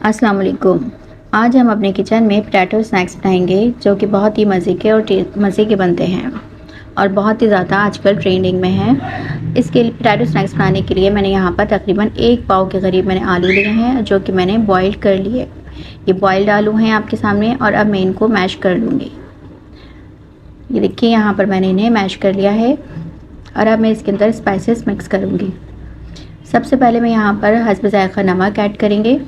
अस्सलाम वालेकुम। आज हम अपने किचन में पोटैटो स्नैक्स बनाएंगे जो कि बहुत ही मज़े के और मज़े के बनते हैं और बहुत ही ज़्यादा आजकल ट्रेंडिंग में हैं। इसके लिए पोटैटो स्नैक्स बनाने के लिए मैंने यहाँ पर तकरीबन 1 पाव के करीब मैंने आलू लिए हैं जो कि मैंने बॉईल कर लिए। ये बॉइल्ड आलू हैं आपके सामने और अब मैं इनको मैश कर लूँगी। ये देखिए यहाँ पर मैंने इन्हें मैश कर लिया है और अब मैं इसके अंदर स्पाइसेस मिक्स करूँगी। सबसे पहले मैं यहाँ पर हस्ब ज़ायक़ा नमक ऐड करेंगे।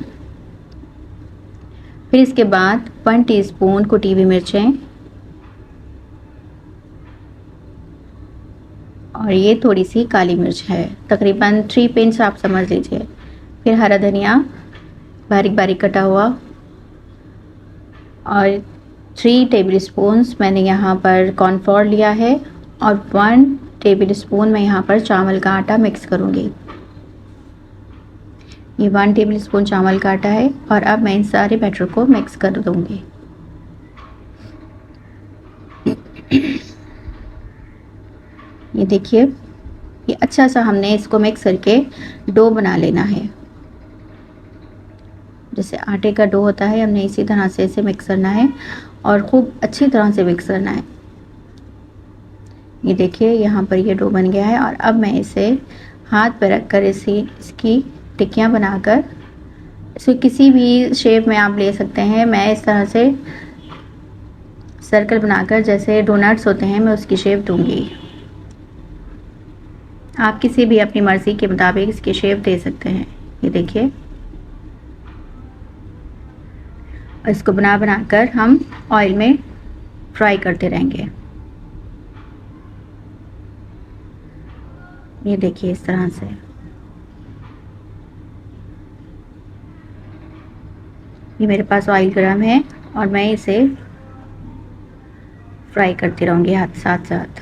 फिर इसके बाद 1 टीस्पून कुटी हुई मिर्चें और ये थोड़ी सी काली मिर्च है, तकरीबन 3 पिंच आप समझ लीजिए। फिर हरा धनिया बारीक बारीक कटा हुआ और 3 टेबलस्पून्स मैंने यहाँ पर कॉर्नफ्लोर लिया है और 1 टेबलस्पून मैं यहाँ पर चावल का आटा मिक्स करूँगी। ये 1 टेबलस्पून चावल का आटा है और अब मैं इन सारे बैटर को मिक्स कर दूंगी। ये देखिए, ये अच्छा सा हमने इसको मिक्स करके डो बना लेना है। जैसे आटे का डो होता है, हमने इसी तरह से इसे मिक्स करना है और खूब अच्छी तरह से मिक्स करना है। ये देखिए, यहाँ पर ये डो बन गया है और अब मैं इसे हाथ पर रख कर इसकी टिक्कियाँ बनाकर इसे किसी भी शेप में आप ले सकते हैं। मैं इस तरह से सर्कल बनाकर, जैसे डोनट्स होते हैं, मैं उसकी शेप दूंगी। आप किसी भी अपनी मर्ज़ी के मुताबिक इसकी शेप दे सकते हैं। ये देखिए, इसको बनाकर हम ऑयल में फ्राई करते रहेंगे। ये देखिए, इस तरह से ये मेरे पास ऑयल गरम है और मैं इसे फ्राई करती रहूँगी साथ साथ।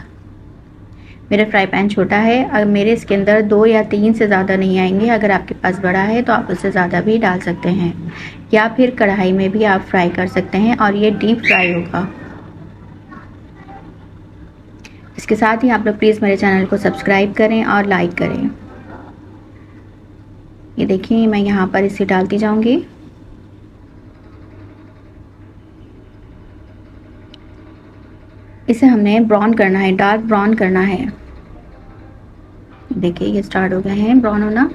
मेरा फ्राई पैन छोटा है, अगर मेरे इसके अंदर 2 या 3 से ज़्यादा नहीं आएंगे। अगर आपके पास बड़ा है तो आप उससे ज़्यादा भी डाल सकते हैं या फिर कढ़ाई में भी आप फ्राई कर सकते हैं और ये डीप फ्राई होगा। इसके साथ ही आप लोग प्लीज़ मेरे चैनल को सब्सक्राइब करें और लाइक करें। ये देखिए, मैं यहाँ पर इसे डालती जाऊँगी। इसे हमने ब्राउन करना है, डार्क ब्राउन करना है। देखिए, ये स्टार्ट हो गए हैं ब्राउन होना।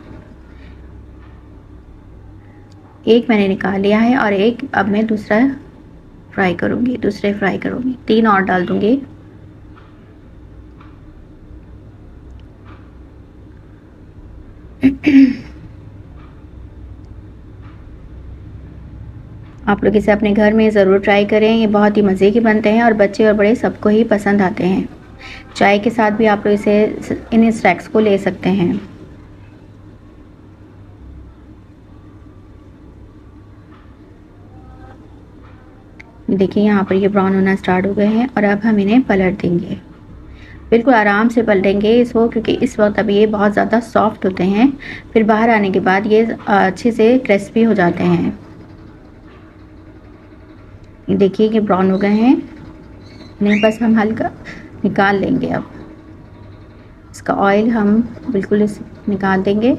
एक मैंने निकाल लिया है और एक अब मैं दूसरे फ्राई करूँगी। 3 और डाल दूँगी। आप लोग इसे अपने घर में ज़रूर ट्राई करें। ये बहुत ही मज़े के बनते हैं और बच्चे और बड़े सबको ही पसंद आते हैं। चाय के साथ भी आप लोग इन स्नैक्स को ले सकते हैं। देखिए, यहाँ पर ये ब्राउन होना स्टार्ट हो गए हैं और अब हम इन्हें पलट देंगे। बिल्कुल आराम से पलटेंगे इसको, क्योंकि इस वक्त अभी ये बहुत ज़्यादा सॉफ्ट होते हैं। फिर बाहर आने के बाद ये अच्छे से क्रिस्पी हो जाते हैं। ये देखिए, ये ब्राउन हो गए हैं। नहीं, बस हम हल्का निकाल लेंगे। अब इसका ऑयल हम बिल्कुल निकाल देंगे।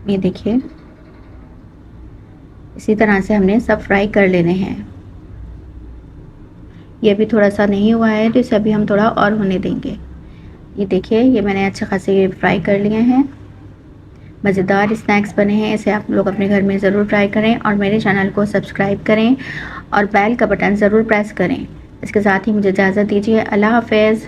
ये देखिए, इसी तरह से हमने सब फ्राई कर लेने हैं। ये भी थोड़ा सा नहीं हुआ है तो इसे अभी हम थोड़ा और होने देंगे। ये देखिए, ये मैंने अच्छे खासे फ्राई कर लिए हैं। मज़ेदार स्नैक्स बने हैं। इसे आप लोग अपने घर में ज़रूर ट्राई करें और मेरे चैनल को सब्सक्राइब करें और बेल का बटन ज़रूर प्रेस करें। इसके साथ ही मुझे इजाज़त दीजिए। अल्लाह हाफ़िज़।